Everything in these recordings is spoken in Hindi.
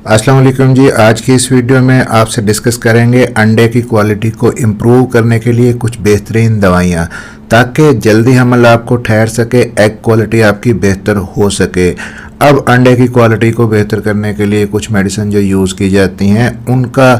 अस्सलाम वालेकुम जी। आज की इस वीडियो में आपसे डिस्कस करेंगे अंडे की क्वालिटी को इम्प्रूव करने के लिए कुछ बेहतरीन दवाइयाँ, ताकि जल्दी हमल आपको ठहर सके, एग क्वालिटी आपकी बेहतर हो सके। अब अंडे की क्वालिटी को बेहतर करने के लिए कुछ मेडिसिन जो यूज़ की जाती हैं उनका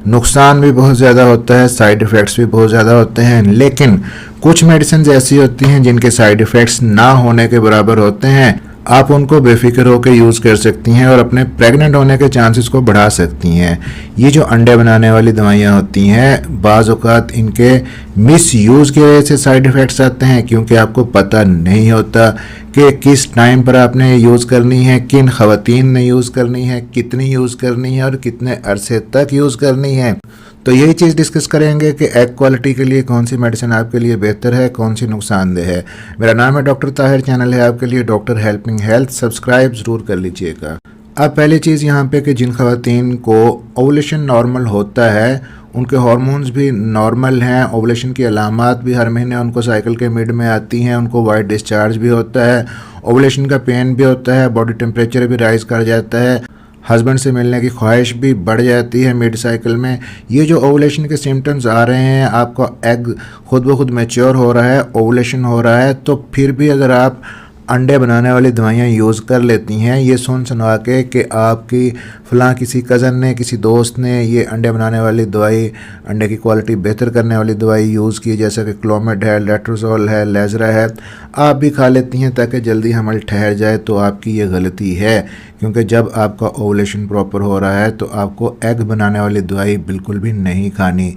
नुकसान भी बहुत ज़्यादा होता है, साइड इफ़ेक्ट्स भी बहुत ज़्यादा होते हैं। लेकिन कुछ मेडिसिन ऐसी होती हैं जिनके साइड इफ़ेक्ट्स ना होने के बराबर होते हैं। आप उनको बेफिक्र होकर यूज़ कर सकती हैं और अपने प्रेग्नेंट होने के चांसेस को बढ़ा सकती हैं। ये जो अंडे बनाने वाली दवाइयाँ होती हैं, बाज़ औक़ात इनके मिस यूज़ की वजह से साइड इफ़ेक्ट्स आते हैं, क्योंकि आपको पता नहीं होता कि किस टाइम पर आपने यूज़ करनी है, किन ख़वातीन ने यूज़ करनी है, कितनी यूज़ करनी है और कितने अरसे तक यूज़ करनी है। तो यही चीज़ डिस्कस करेंगे कि एग क्वालिटी के लिए कौन सी मेडिसिन आपके लिए बेहतर है, कौन सी नुकसानदेह है। मेरा नाम है डॉक्टर ताहिर, चैनल है आपके लिए डॉक्टर हेल्पिंग हेल्थ, सब्सक्राइब ज़रूर कर लीजिएगा। अब पहली चीज़ यहाँ पे कि जिन ख़वातीन को ओवुलेशन नॉर्मल होता है, उनके हार्मोन्स भी नॉर्मल हैं, ओवुलेशन की अलामात भी हर महीने उनको साइकिल के मिड में आती हैं, उनको वाइट डिस्चार्ज भी होता है, ओवुलेशन का पेन भी होता है, बॉडी टेम्परेचर भी राइज़ कर जाता है, हस्बैंड से मिलने की ख्वाहिश भी बढ़ जाती है मिड साइकिल में। ये जो ओवुलेशन के सिम्टम्स आ रहे हैं, आपका एग खुद ब खुद मैच्योर हो रहा है, ओवुलेशन हो रहा है, तो फिर भी अगर आप अंडे बनाने वाली दवाइयाँ यूज़ कर लेती हैं, ये सुना के कि आपकी फ़लाँ किसी कज़न ने, किसी दोस्त ने ये अंडे बनाने वाली दवाई, अंडे की क्वालिटी बेहतर करने वाली दवाई यूज़ की, जैसे कि क्लोमिड है, लेट्रोजोल है, लेज़रा है, आप भी खा लेती हैं ताकि जल्दी हमल ठहर जाए, तो आपकी ये गलती है। क्योंकि जब आपका ओवुलेशन प्रॉपर हो रहा है तो आपको एग बनाने वाली दवाई बिल्कुल भी नहीं खानी।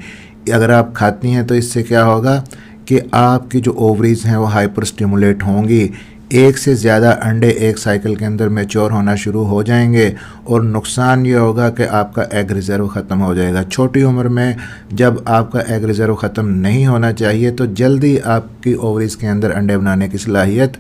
अगर आप खाती हैं तो इससे क्या होगा कि आपकी जो ओवरीज़ हैं वो हाइपर स्टिमुलेट होंगी, एक से ज़्यादा अंडे एक साइकिल के अंदर मैच्योर होना शुरू हो जाएंगे, और नुकसान ये होगा कि आपका एग रिज़र्व ख़त्म हो जाएगा। छोटी उम्र में जब आपका एग रिज़र्व ख़त्म नहीं होना चाहिए तो जल्दी आपकी ओवरीज़ के अंदर अंडे बनाने की सलाहियत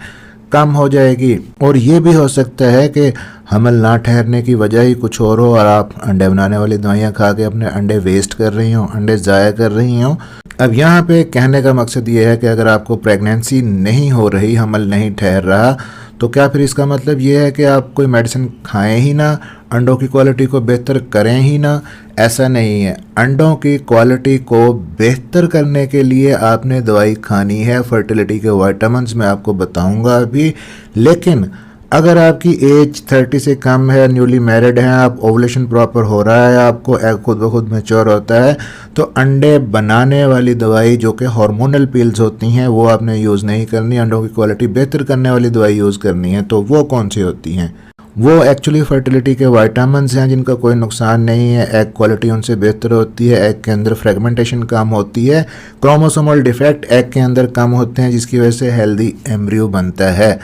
कम हो जाएगी, और ये भी हो सकता है कि हमल ना ठहरने की वजह ही कुछ और हो और आप अंडे बनाने वाली दवाइयाँ खा के अपने अंडे वेस्ट कर रही हों, अंडे ज़ाया कर रही हों। अब यहाँ पे कहने का मकसद ये है कि अगर आपको प्रेगनेंसी नहीं हो रही, हमल नहीं ठहर रहा, तो क्या फिर इसका मतलब ये है कि आप कोई मेडिसिन खाएं ही ना, अंडों की क्वालिटी को बेहतर करें ही ना? ऐसा नहीं है। अंडों की क्वालिटी को बेहतर करने के लिए आपने दवाई खानी है, फर्टिलिटी के विटामिन्स मैं आपको बताऊंगा अभी। लेकिन अगर आपकी एज 30 से कम है, न्यूली मैरिड हैं, आप ओवुलेशन प्रॉपर हो रहा है, आपको एग खुद ब खुद मैच्योर होता है, तो अंडे बनाने वाली दवाई जो कि हार्मोनल पिल्स होती हैं वो आपने यूज़ नहीं करनी। अंडों की क्वालिटी बेहतर करने वाली दवाई यूज़ करनी है। तो वो कौन सी होती हैं? वो एक्चुअली फर्टिलिटी के विटामिन्स हैं जिनका कोई नुकसान नहीं है, एग क्वालिटी उनसे बेहतर होती है, एग के अंदर फ्रेगमेंटेशन कम होती है, क्रोमोसोमल डिफेक्ट एग के अंदर कम होते हैं, जिसकी वजह से हेल्दी एम्ब्रियो बनता है।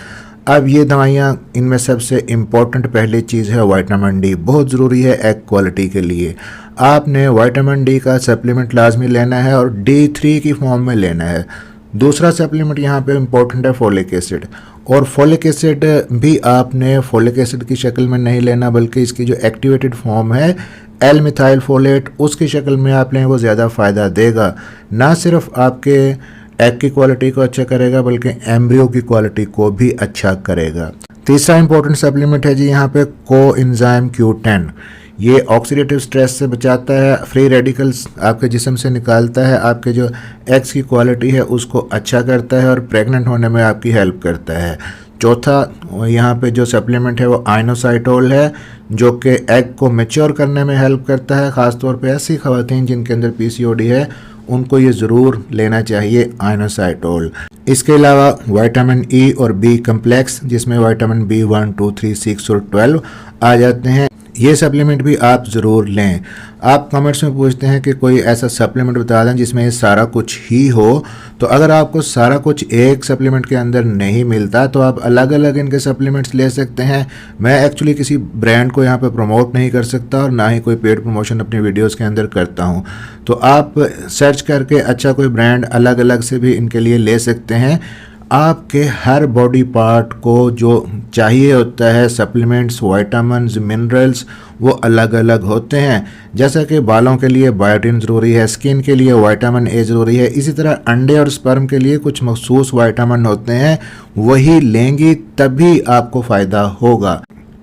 अब ये दवाइयाँ, इनमें सबसे इम्पॉर्टेंट पहली चीज़ है विटामिन डी, बहुत ज़रूरी है एग क्वालिटी के लिए। आपने विटामिन डी का सप्लीमेंट लाजमी लेना है और D3 की फॉर्म में लेना है। दूसरा सप्लीमेंट यहाँ पे इम्पोर्टेंट है फोलिक एसिड, और फोलिक एसिड भी आपने फोलिक एसिड की शक्ल में नहीं लेना, बल्कि इसकी जो एक्टिवेटेड फॉर्म है एल मिथाइल फोलेट, उसकी शक्ल में आप लें, वो ज़्यादा फ़ायदा देगा। ना सिर्फ आपके एग की क्वालिटी को अच्छा करेगा बल्कि एम्ब्रियो की क्वालिटी को भी अच्छा करेगा। तीसरा इंपॉर्टेंट सप्लीमेंट है जी यहाँ पे कोएंजाइम Q10। ये ऑक्सीडेटिव स्ट्रेस से बचाता है, फ्री रेडिकल्स आपके जिस्म से निकालता है, आपके जो एग्स की क्वालिटी है उसको अच्छा करता है और प्रेग्नेंट होने में आपकी हेल्प करता है। चौथा यहाँ पे जो सप्लीमेंट है वो आइनोसाइटोल है, जो कि एग को मैच्योर करने में हेल्प करता है। ख़ासतौर पे ऐसी ख़वातीन जिनके अंदर PCOD है उनको ये ज़रूर लेना चाहिए आइनोसाइटोल। इसके अलावा विटामिन E और B कम्प्लेक्स, जिसमें विटामिन B1, 2, 3, 6 और 12 आ जाते हैं, ये सप्लीमेंट भी आप ज़रूर लें। आप कमेंट्स में पूछते हैं कि कोई ऐसा सप्लीमेंट बता दें जिसमें ये सारा कुछ ही हो, तो अगर आपको सारा कुछ एक सप्लीमेंट के अंदर नहीं मिलता तो आप अलग अलग इनके सप्लीमेंट्स ले सकते हैं। मैं एक्चुअली किसी ब्रांड को यहाँ पे प्रमोट नहीं कर सकता और ना ही कोई पेड प्रमोशन अपनी वीडियोस के अंदर करता हूँ, तो आप सर्च करके अच्छा कोई ब्रांड अलग अलग से भी इनके लिए ले सकते हैं। आपके हर बॉडी पार्ट को जो चाहिए होता है सप्लीमेंट्स, विटामिन्स, मिनरल्स, वो अलग अलग होते हैं। जैसा कि बालों के लिए बायोटिन ज़रूरी है, स्किन के लिए विटामिन ए ज़रूरी है, इसी तरह अंडे और स्पर्म के लिए कुछ मखसूस विटामिन होते हैं, वही लेंगी तभी आपको फ़ायदा होगा।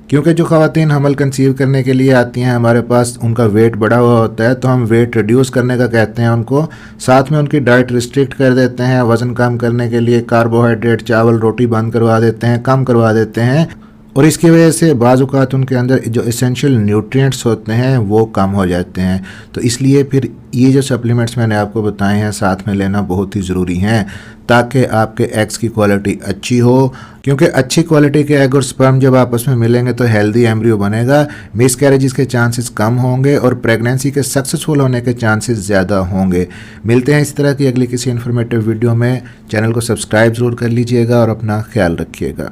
क्योंकि जो ख़वातीन हमल कंसीव करने के लिए आती हैं हमारे पास उनका वेट बढ़ा हुआ होता है, तो हम वेट रिड्यूस करने का कहते हैं उनको। साथ में उनकी डाइट रिस्ट्रिक्ट कर देते हैं, वज़न कम करने के लिए कार्बोहाइड्रेट चावल रोटी बंद करवा देते हैं, कम करवा देते हैं, और इसकी वजह से बाज़ औक़ात उनके अंदर जो एसेंशियल न्यूट्रिएंट्स होते हैं वो कम हो जाते हैं। तो इसलिए फिर ये जो सप्लीमेंट्स मैंने आपको बताए हैं साथ में लेना बहुत ही ज़रूरी हैं, ताकि आपके एग्स की क्वालिटी अच्छी हो। क्योंकि अच्छी क्वालिटी के एग और स्पर्म जब आपस में मिलेंगे तो हेल्दी एम्ब्रियो बनेगा, मिसकैरेजेस के चांसेस कम होंगे और प्रेगनेंसी के सक्सेसफुल होने के चांसेस ज़्यादा होंगे। मिलते हैं इस तरह की अगली किसी इन्फॉर्मेटिव वीडियो में। चैनल को सब्सक्राइब ज़रूर कर लीजिएगा और अपना ख्याल रखिएगा।